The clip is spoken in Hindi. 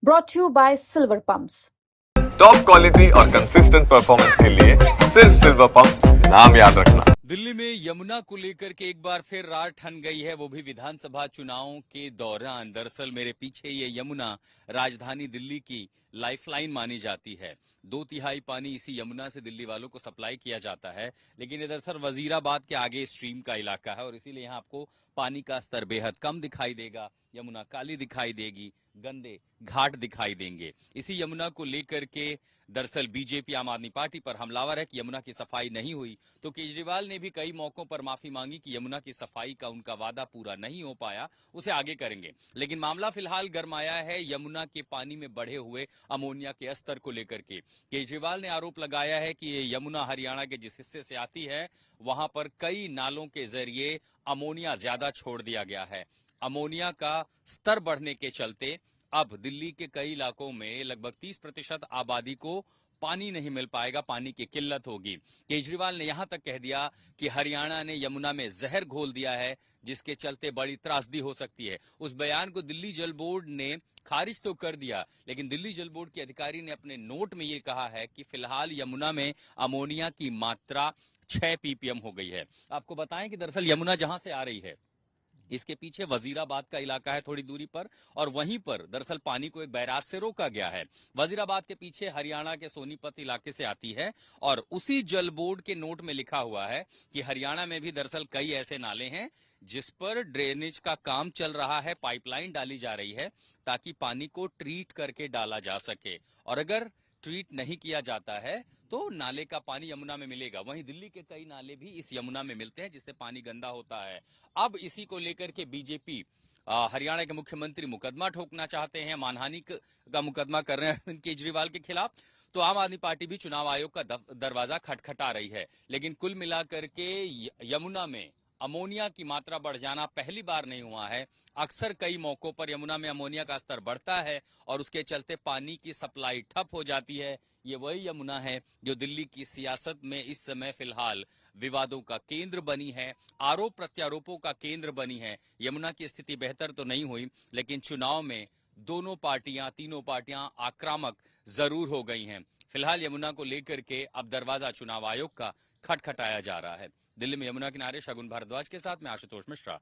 brought to you by Silver Pumps. Top quality और कंसिस्टेंट परफॉर्मेंस के लिए सिर्फ सिल्वर पंप्स नाम याद रखना। दिल्ली में यमुना को लेकर के एक बार फिर रार ठन गई है, वो भी विधानसभा चुनावों के दौरान। दरअसल मेरे पीछे ये यमुना राजधानी दिल्ली की लाइफलाइन मानी जाती है। 2/3 पानी इसी यमुना से दिल्ली वालों को सप्लाई किया जाता है, लेकिन ये दरअसल वजीराबाद के आगे स्ट्रीम का इलाका है और इसीलिए यहाँ आपको पानी का स्तर बेहद कम दिखाई देगा। यमुना काली दिखाई देगी, गंदे घाट दिखाई देंगे। इसी यमुना को लेकर के दरअसल बीजेपी आम आदमी पार्टी पर हमलावर है कि यमुना की सफाई नहीं हुई, तो केजरीवाल ने भी कई मौकों पर माफी मांगी कि यमुना की सफाई का उनका वादा पूरा नहीं हो पाया, उसे आगे करेंगे। लेकिन मामला फिलहाल गरमाया है यमुना के पानी में बढ़े हुए अमोनिया के स्तर को लेकर के। केजरीवाल ने आरोप लगाया है कि ये यमुना हरियाणा के जिस हिस्से से आती है वहां पर कई नालों के जरिए अमोनिया ज्यादा छोड़ दिया गया है। अमोनिया का स्तर बढ़ने के चलते अब दिल्ली के कई इलाकों में लगभग 30% आबादी को पानी नहीं मिल पाएगा, पानी की किल्लत होगी। केजरीवाल ने यहां तक कह दिया कि हरियाणा ने यमुना में जहर घोल दिया है, जिसके चलते बड़ी त्रासदी हो सकती है। उस बयान को दिल्ली जल बोर्ड ने खारिज तो कर दिया, लेकिन दिल्ली जल बोर्ड के अधिकारी ने अपने नोट में ये कहा है कि फिलहाल यमुना में अमोनिया की मात्रा 6 ppm हो गई है। आपको बताएं कि दरअसल यमुना जहां से आ रही है इसके पीछे वजीराबाद का इलाका है थोड़ी दूरी पर, और वहीं पर दरअसल पानी को एक बैराज से रोका गया है। वजीराबाद के पीछे हरियाणा के सोनीपत इलाके से आती है और उसी जल बोर्ड के नोट में लिखा हुआ है कि हरियाणा में भी दरअसल कई ऐसे नाले हैं जिस पर ड्रेनेज का काम चल रहा है, पाइपलाइन डाली जा रही है ताकि पानी को ट्रीट करके डाला जा सके, और अगर ट्रीट नहीं किया जाता है तो नाले का पानी यमुना में मिलेगा। वहीं दिल्ली के कई नाले भी इस यमुना में मिलते हैं जिससे पानी गंदा होता है। अब इसी को लेकर के बीजेपी हरियाणा के मुख्यमंत्री मुकदमा ठोकना चाहते हैं, मानहानि का मुकदमा कर रहे हैं केजरीवाल के खिलाफ। तो आम आदमी पार्टी भी चुनाव आयोग का दरवाजा खटखटा रही है, लेकिन कुल मिलाकर के यमुना में अमोनिया की मात्रा बढ़ जाना पहली बार नहीं हुआ है। अक्सर कई मौकों पर यमुना में अमोनिया का स्तर बढ़ता है और उसके चलते पानी की सप्लाई ठप हो जाती है। ये वही यमुना है जो दिल्ली की सियासत में इस समय फिलहाल विवादों का केंद्र बनी है, आरोप प्रत्यारोपों का केंद्र बनी है। यमुना की स्थिति बेहतर तो नहीं हुई, लेकिन चुनाव में तीनों पार्टियां आक्रामक जरूर हो गई हैं। फिलहाल यमुना को लेकर के अब दरवाजा चुनाव आयोग का खटखटाया जा रहा है। दिल्ली में यमुना किनारे शगुन भारद्वाज के साथ मैं आशुतोष मिश्रा।